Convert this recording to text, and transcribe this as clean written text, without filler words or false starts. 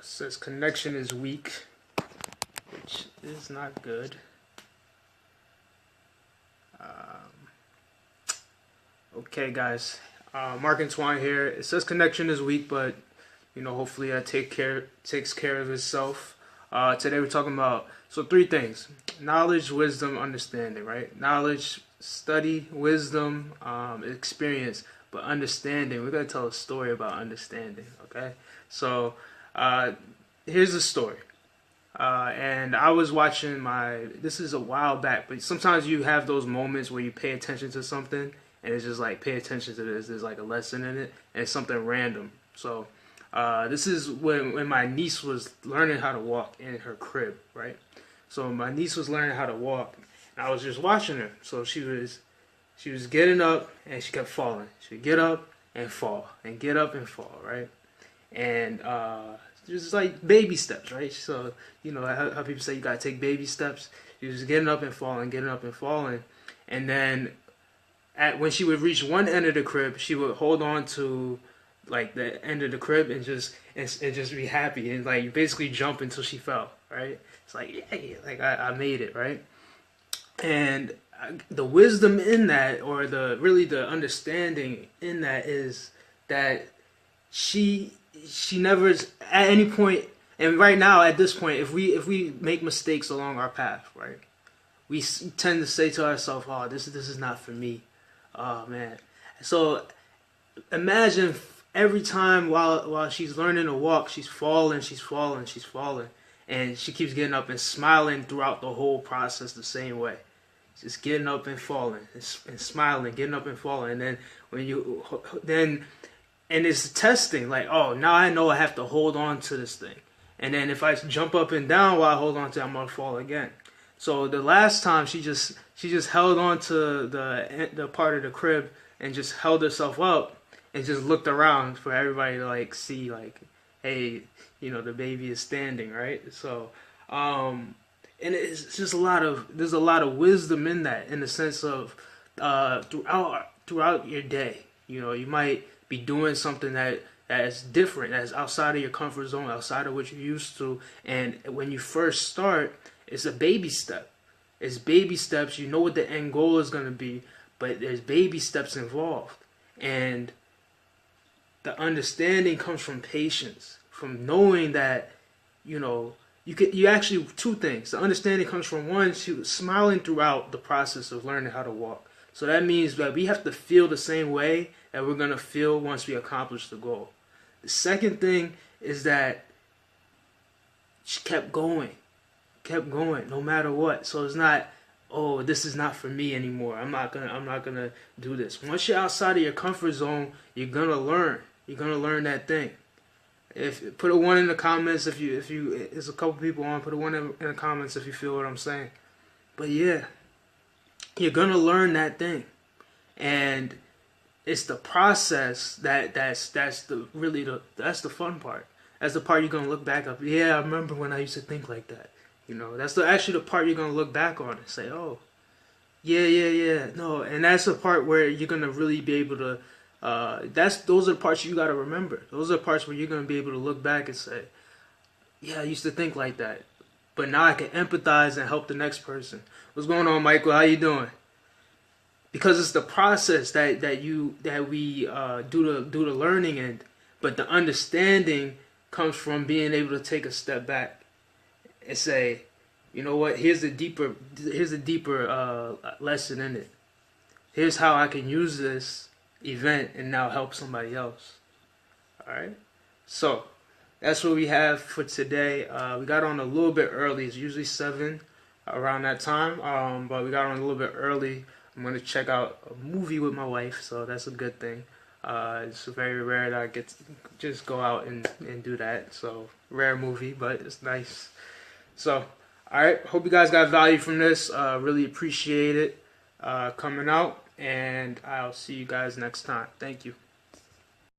Says connection is weak, which is not good. Okay, guys. Mark Antoine here. It says connection is weak, but hopefully that takes care of itself. Today we're talking about three things: knowledge, wisdom, understanding. Right? Knowledge, study, wisdom, experience. But understanding, we're gonna tell a story about understanding. Okay, so here's the story. And I was watching this is a while back, but sometimes you have those moments where you pay attention to something and it's just like, pay attention to this. There's like a lesson in it and it's something random. So this is when my niece was learning how to walk in her crib, right? So my niece was learning how to walk and I was just watching her. So she was getting up and she kept falling. She would get up and fall and get up and fall, right? And just like baby steps, right? So, how people say you gotta take baby steps. She was getting up and falling, getting up and falling. And then when she would reach one end of the crib, she would hold on to like the end of the crib and just be happy and like basically jump until she fell, right? It's like, yeah, like I made it, right? And the wisdom in that, or the understanding in that, is that she never at any point, and right now at this point, if we make mistakes along our path, right, we tend to say to ourselves, "Oh, this is not for me." Oh man. So imagine every time while she's learning to walk, she's falling, and she keeps getting up and smiling throughout the whole process the same way. Just getting up and falling and smiling, getting up and falling, and then and it's testing, like, oh, now I know I have to hold on to this thing. And then if I jump up and down while I hold on to it, I'm gonna fall again. So the last time she just held on to the part of the crib and just held herself up and just looked around for everybody to like see, like, hey, the baby is standing, right? So and it's just there's a lot of wisdom in that, in the sense of throughout your day. You might be doing something that is different, that's outside of your comfort zone, outside of what you're used to. And when you first start, it's a baby step. It's baby steps. You know what the end goal is going to be, but there's baby steps involved. And the understanding comes from patience, from knowing that, you actually, two things. The understanding comes from, one, she was smiling throughout the process of learning how to walk. So that means that we have to feel the same way that we're going to feel once we accomplish the goal. The second thing is that she kept going no matter what. So it's not, oh, this is not for me anymore. I'm not gonna do this. Once you're outside of your comfort zone, you're gonna learn. You're gonna learn that thing. Put a 1 in the comments if you there's a couple people on. Put a 1 in the comments if you feel what I'm saying. But yeah, you're gonna learn that thing, and it's the process that's the fun part. That's the part you're gonna look back up. Yeah, I remember when I used to think like that. That's actually the part you're gonna look back on and say, oh, yeah. No, and that's the part where you're gonna really be able to. Those are the parts you gotta remember. Those are the parts where you're gonna be able to look back and say, yeah, I used to think like that, but now I can empathize and help the next person. What's going on, Michael? How you doing? Because it's the process that we do the learning in, but the understanding comes from being able to take a step back and say, you know what? Here's a deeper lesson in it. Here's how I can use this event and now help somebody else. All right. So that's what we have for today. We got on a little bit early. It's usually 7 around that time, but we got on a little bit early. I'm going to check out a movie with my wife, so that's a good thing. It's very rare that I get to just go out and do that. So, rare movie, but it's nice. So, alright, hope you guys got value from this. Really appreciate it coming out, and I'll see you guys next time. Thank you.